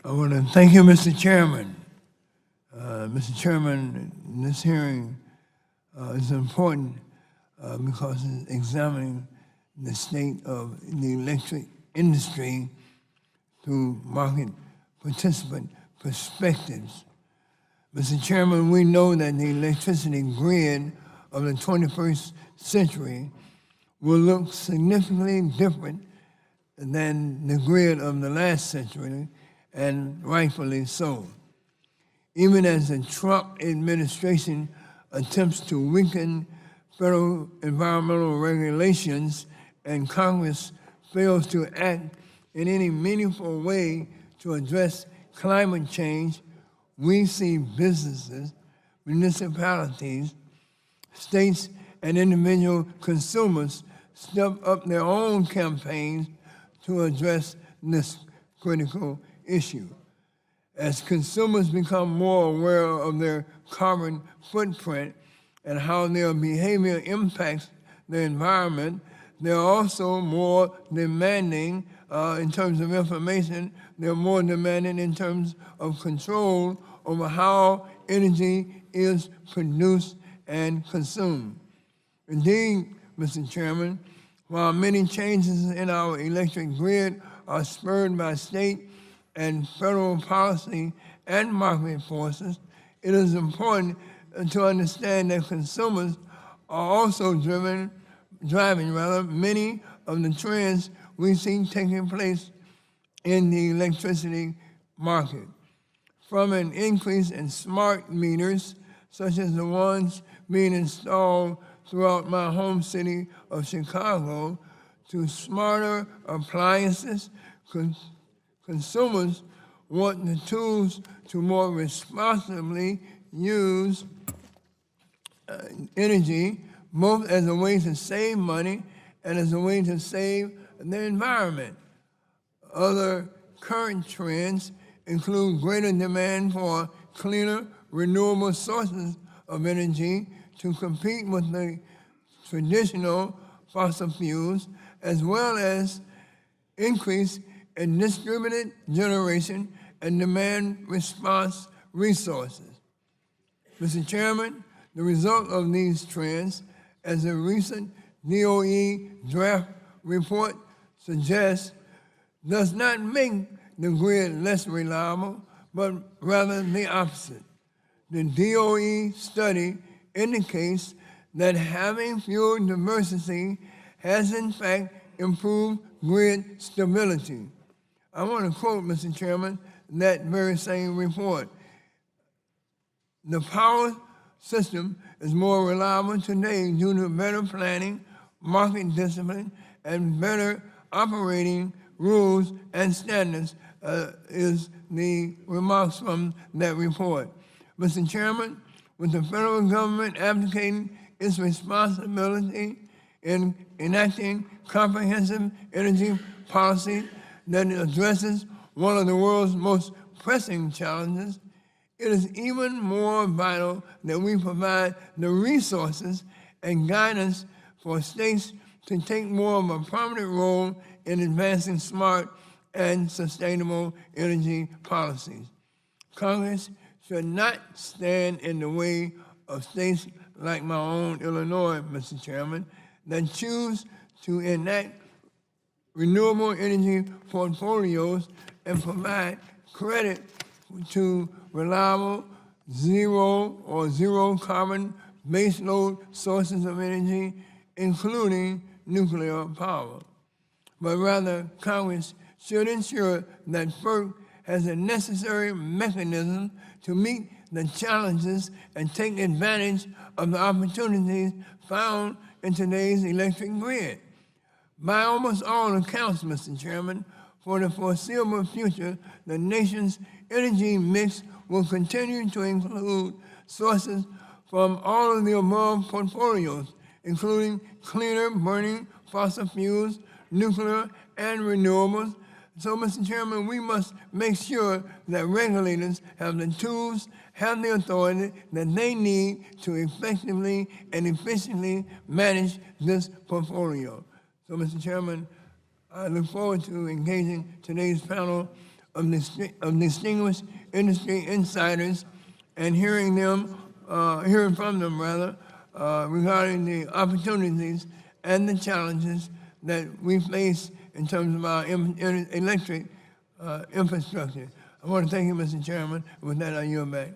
I want to thank you, Mr. Chairman. Mr. Chairman, this hearing is important because it's examining the state of the electric industry through market participant perspectives. Mr. Chairman, we know that the electricity grid of the 21st century will look significantly different than the grid of the last century, and rightfully so. Even as the Trump administration attempts to weaken federal environmental regulations and Congress fails to act in any meaningful way to address climate change, we see businesses, municipalities, states, and individual consumers step up their own campaigns to address this critical issue. As consumers become more aware of their carbon footprint and how their behavior impacts the environment, they're also more demanding in terms of information. They're more demanding in terms of control over how energy is produced and consumed. Indeed, Mr. Chairman, while many changes in our electric grid are spurred by state and federal policy and market forces, it is important to understand that consumers are also driving many of the trends we see taking place in the electricity market. From an increase in smart meters, such as the ones being installed throughout my home city of Chicago, to smarter appliances, consumers want the tools to more responsibly use energy, both as a way to save money and as a way to save the environment. Other current trends include greater demand for cleaner, renewable sources of energy to compete with the traditional fossil fuels, as well as increase in distributed generation and demand response resources. Mr. Chairman, the result of these trends, as a recent DOE draft report suggests, does not make the grid less reliable, but rather the opposite. The DOE study indicates that having fuel diversity has in fact improved grid stability. I want to quote, Mr. Chairman, that very same report. The power system is more reliable today due to better planning, market discipline, and better operating rules and standards, is the remarks from that report. Mr. Chairman, with the federal government abdicating its responsibility in enacting comprehensive energy policy that addresses one of the world's most pressing challenges, it is even more vital that we provide the resources and guidance for states to take more of a prominent role in advancing smart and sustainable energy policies. Congress should not stand in the way of states like my own Illinois, Mr. Chairman, that choose to enact renewable energy portfolios and provide credit to reliable, zero carbon baseload sources of energy, including nuclear power. But rather, Congress should ensure that FERC has the necessary mechanism to meet the challenges and take advantage of the opportunities found in today's electric grid. By almost all accounts, Mr. Chairman, for the foreseeable future, the nation's energy mix will continue to include sources from all of the above portfolios, including cleaner burning fossil fuels, nuclear, and renewables. So, Mr. Chairman, we must make sure that regulators have the tools, have the authority that they need to effectively and efficiently manage this portfolio. So, Mr. Chairman, I look forward to engaging today's panel of distinguished industry insiders and hearing from them regarding the opportunities and the challenges that we face in terms of our electric infrastructure. I want to thank you, Mr. Chairman. With that, I yield back.